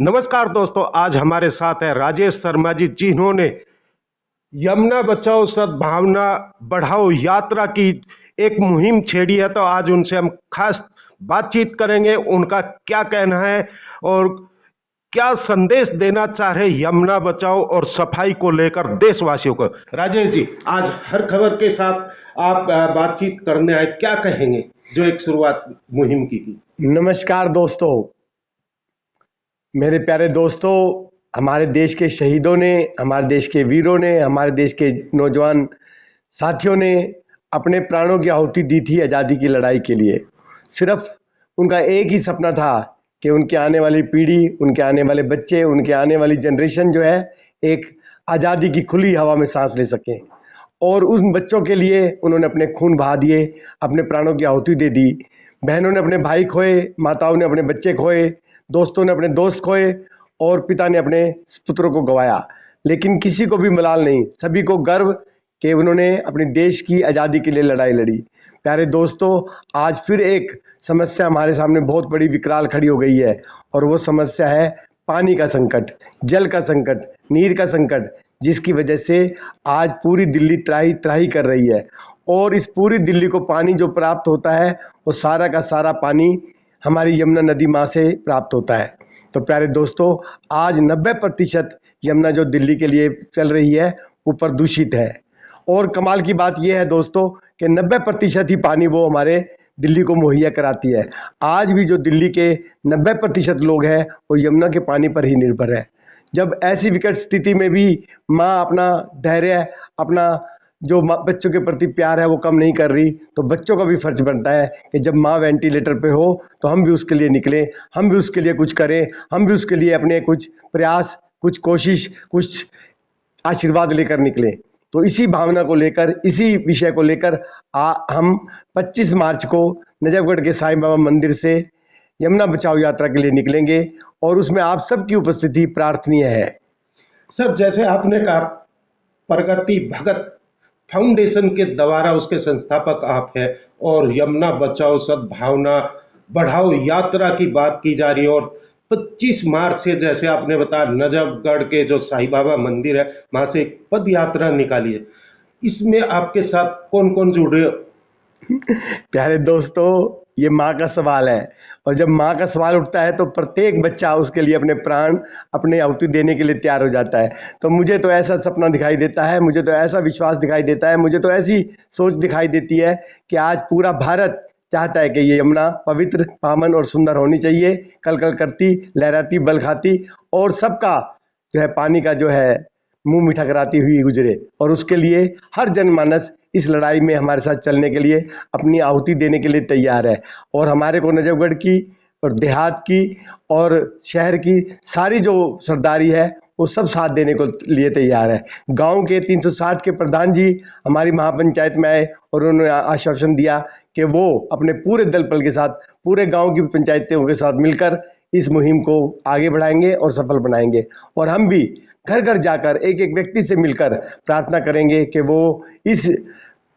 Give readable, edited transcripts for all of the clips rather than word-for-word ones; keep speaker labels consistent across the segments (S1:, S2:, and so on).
S1: नमस्कार दोस्तों, आज हमारे साथ है राजेश शर्मा जी, जिन्होंने यमुना बचाओ सद्भावना बढ़ाओ यात्रा की एक मुहिम छेड़ी है। तो आज उनसे हम खास बातचीत करेंगे, उनका क्या कहना है और क्या संदेश देना चाह रहे यमुना बचाओ और सफाई को लेकर देशवासियों को। राजेश जी, आज हर खबर के साथ आप बातचीत करने आए, क्या कहेंगे जो एक शुरुआत मुहिम की थी।
S2: नमस्कार दोस्तों, मेरे प्यारे दोस्तों, हमारे देश के शहीदों ने, हमारे देश के वीरों ने, हमारे देश के नौजवान साथियों ने अपने प्राणों की आहुति दी थी आज़ादी की लड़ाई के लिए। सिर्फ उनका एक ही सपना था कि उनके आने वाली पीढ़ी, उनके आने वाले बच्चे, उनके आने वाली जनरेशन जो है एक आज़ादी की खुली हवा में सांस ले सकें। और उन बच्चों के लिए उन्होंने अपने खून बहा दिए, अपने प्राणों की आहुति दे दी। बहनों ने अपने भाई खोए, माताओं ने अपने बच्चे खोए, दोस्तों ने अपने दोस्त खोए और पिता ने अपने पुत्रों को गंवाया। लेकिन किसी को भी मलाल नहीं, सभी को गर्व कि उन्होंने अपने देश की आज़ादी के लिए लड़ाई लड़ी। प्यारे दोस्तों, आज फिर एक समस्या हमारे सामने बहुत बड़ी विकराल खड़ी हो गई है और वो समस्या है पानी का संकट, जल का संकट, नीर का संकट, जिसकी वजह से आज पूरी दिल्ली त्राही त्राही कर रही है। और इस पूरी दिल्ली को पानी जो प्राप्त होता है वो सारा का सारा पानी हमारी यमुना नदी माँ से प्राप्त होता है। तो प्यारे दोस्तों, आज 90% यमुना जो दिल्ली के लिए चल रही है वो प्रदूषित है। और कमाल की बात यह है दोस्तों कि 90% ही पानी वो हमारे दिल्ली को मुहैया कराती है। आज भी जो दिल्ली के 90% लोग हैं वो यमुना के पानी पर ही निर्भर है। जब ऐसी विकट स्थिति में भी माँ अपना धैर्य, अपना जो बच्चों के प्रति प्यार है वो कम नहीं कर रही, तो बच्चों का भी फर्ज बनता है कि जब माँ वेंटिलेटर पे हो तो हम भी उसके लिए निकलें, हम भी उसके लिए कुछ करें, हम भी उसके लिए अपने कुछ प्रयास, कुछ कोशिश, कुछ आशीर्वाद लेकर निकलें। तो इसी भावना को लेकर, इसी विषय को लेकर हम 25 मार्च को नजफगढ़ के साईं बाबा मंदिर से यमुना बचाओ यात्रा के लिए निकलेंगे और उसमें आप सबकी उपस्थिति प्रार्थनीय है।
S1: सर, जैसे आपने कहा, प्रगति भगत फाउंडेशन के द्वारा उसके संस्थापक आप हैं और यमुना बचाओ सद्भावना बढ़ाओ यात्रा की बात की जा रही है। और 25 मार्च से, जैसे आपने बताया, नजफगढ़ के जो साईं बाबा मंदिर है वहां से एक पद यात्रा निकाली है। इसमें आपके साथ कौन कौन जुड़े।
S2: प्यारे दोस्तों, ये माँ का सवाल है और जब माँ का सवाल उठता है तो प्रत्येक बच्चा उसके लिए अपने प्राण, अपने आहुति देने के लिए तैयार हो जाता है। तो मुझे तो ऐसा सपना दिखाई देता है, मुझे तो ऐसा विश्वास दिखाई देता है, मुझे तो ऐसी सोच दिखाई देती है कि आज पूरा भारत चाहता है कि ये यमुना पवित्र, पावन और सुंदर होनी चाहिए, कल कल करती, लहराती, बल खाती और सबका जो है पानी का जो है मुंह मीठा कराती हुई गुजरे। और उसके लिए हर जनमानस इस लड़ाई में हमारे साथ चलने के लिए, अपनी आहुति देने के लिए तैयार है। और हमारे को नजफगढ़ की और देहात की और शहर की सारी जो सरदारी है वो सब साथ देने को लिए तैयार है। गांव के 360 के प्रधान जी हमारी महापंचायत में आए और उन्होंने आश्वासन दिया कि वो अपने पूरे दल बल के साथ, पूरे गांव की पंचायतों के साथ मिलकर इस मुहिम को आगे बढ़ाएंगे और सफल बनाएंगे। और हम भी घर घर जाकर एक एक व्यक्ति से मिलकर प्रार्थना करेंगे कि वो इस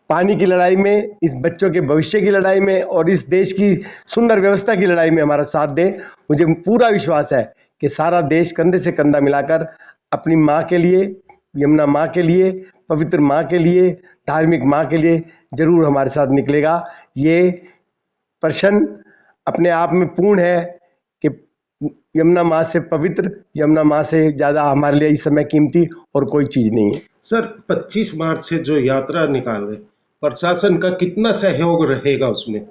S2: पानी की लड़ाई में, इस बच्चों के भविष्य की लड़ाई में और इस देश की सुंदर व्यवस्था की लड़ाई में हमारा साथ दें। मुझे पूरा विश्वास है कि सारा देश कंधे से कंधा मिलाकर अपनी माँ के लिए, यमुना माँ के लिए, पवित्र माँ के लिए, धार्मिक माँ के लिए जरूर हमारे साथ निकलेगा। ये प्रश्न अपने आप में पूर्ण है कि यमुना माँ से पवित्र, यमुना माँ से ज़्यादा हमारे लिए इस समय कीमती और कोई चीज़ नहीं है।
S1: सर, 25 मार्च से जो यात्रा निकाल रहे, प्रशासन का कितना सहयोग रहेगा उसमें।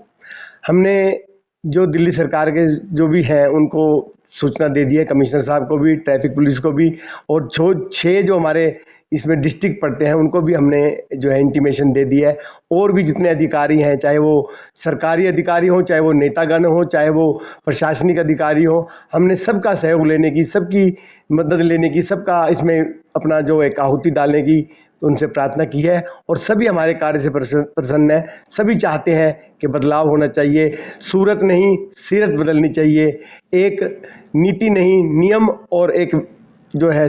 S2: हमने जो दिल्ली सरकार के जो भी हैं उनको सूचना दे दी है, कमिश्नर साहब को भी, ट्रैफिक पुलिस को भी, और जो 6 जो हमारे इसमें डिस्ट्रिक्ट पड़ते हैं उनको भी हमने जो है इंटीमेशन दे दी है। और भी जितने अधिकारी हैं, चाहे वो सरकारी अधिकारी हों, चाहे वो नेतागण हों, चाहे वो प्रशासनिक अधिकारी हों, हमने सबका सहयोग लेने की, सबकी मदद लेने की, सबका इसमें अपना जो एक आहुति डालने की उनसे प्रार्थना की है। और सभी हमारे कार्य से प्रसन्न है। सभी चाहते हैं कि बदलाव होना चाहिए, सूरत नहीं सीरत बदलनी चाहिए, एक नीति नहीं नियम और एक जो है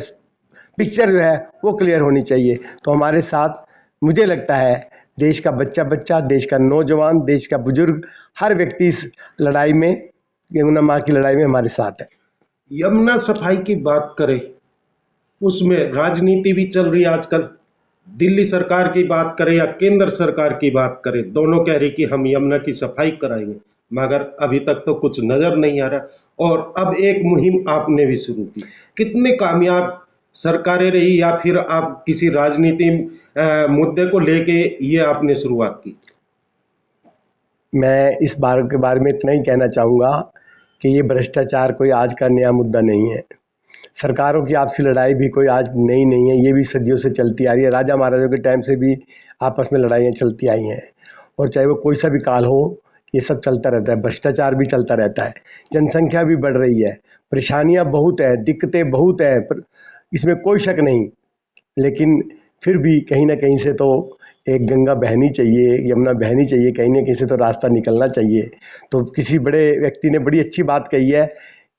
S2: पिक्चर जो है वो क्लियर होनी चाहिए। तो हमारे साथ मुझे लगता है देश का बच्चा बच्चा, देश का नौजवान, देश का बुजुर्ग, हर व्यक्ति इस लड़ाई में, यमुना माँ की लड़ाई में हमारे साथ है।
S1: यमुना सफाई की बात करें, उसमें राजनीति भी चल रही है आजकल। दिल्ली सरकार की बात करें या केंद्र सरकार की बात करें, दोनों कह रही कि हम यमुना की सफाई कराएंगे, मगर अभी तक तो कुछ नजर नहीं आ रहा। और अब एक मुहिम आपने भी शुरू की। कितने कामयाब सरकारें रही, या फिर आप किसी राजनीति मुद्दे को लेके ये आपने शुरुआत की?
S2: मैं इस बार के बारे में इतना ही कहना चाहूँगा कि ये भ्रष्टाचार कोई आज का नया मुद्दा नहीं है। सरकारों की आपसी लड़ाई भी कोई आज नई नहीं है, ये भी सदियों से चलती आ रही है। राजा महाराजों के टाइम से भी आपस में लड़ाइयाँ चलती आई हैं, और चाहे वो कोई सा भी काल हो, ये सब चलता रहता है। भ्रष्टाचार भी चलता रहता है, जनसंख्या भी बढ़ रही है, परेशानियाँ बहुत हैं, दिक्कतें बहुत हैं, इसमें कोई शक नहीं। लेकिन फिर भी कहीं ना कहीं से तो एक गंगा बहनी चाहिए, यमुना बहनी चाहिए, कहीं ना कहीं से तो रास्ता निकलना चाहिए। तो किसी बड़े व्यक्ति ने बड़ी अच्छी बात कही है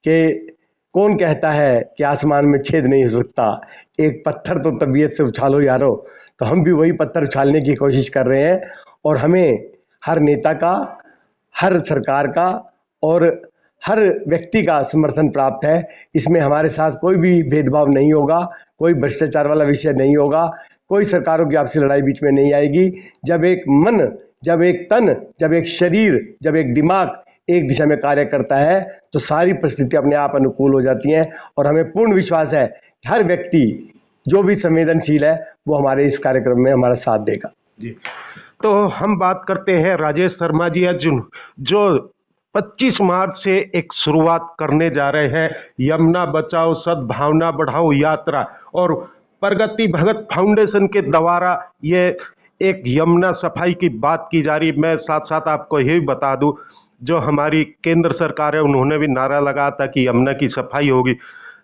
S2: कि कौन कहता है कि आसमान में छेद नहीं हो सकता, एक पत्थर तो तबीयत से उछालो यारो। तो हम भी वही पत्थर उछालने की कोशिश कर रहे हैं, और हमें हर नेता का, हर सरकार का और हर व्यक्ति का समर्थन प्राप्त है। इसमें हमारे साथ कोई भी भेदभाव नहीं होगा, कोई भ्रष्टाचार वाला विषय नहीं होगा, कोई सरकारों की आपसी लड़ाई बीच में नहीं आएगी। जब एक मन, जब एक तन, जब एक शरीर, जब एक दिमाग एक दिशा में कार्य करता है, तो सारी परिस्थितियाँ अपने आप अनुकूल हो जाती हैं। और हमें पूर्ण विश्वास है कि हर व्यक्ति जो भी संवेदनशील है वो हमारे इस कार्यक्रम में हमारा साथ देगा।
S1: जी, तो हम बात करते हैं राजेश शर्मा जी अर्जुन, जो 25 मार्च से एक शुरुआत करने जा रहे हैं, यमुना बचाओ सद्भावना बढ़ाओ यात्रा। और प्रगति भगत फाउंडेशन के द्वारा ये एक यमुना सफाई की बात की जा रही है। मैं साथ साथ आपको ये भी बता दूं, जो हमारी केंद्र सरकार है उन्होंने भी नारा लगाया था कि यमुना की सफाई होगी।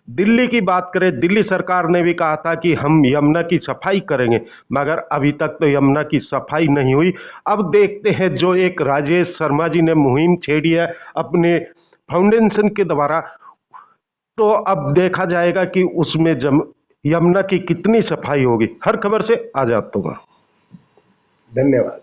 S1: दिल्ली की बात करें, दिल्ली सरकार ने भी कहा था कि हम यमुना की सफाई करेंगे, मगर अभी तक तो यमुना की सफाई नहीं हुई। अब देखते हैं जो एक राजेश शर्मा जी ने मुहिम छेड़ी है अपने फाउंडेशन के द्वारा, तो अब देखा जाएगा कि उसमें यमुना की कितनी सफाई होगी। हर खबर से आजाद होगा।
S2: धन्यवाद।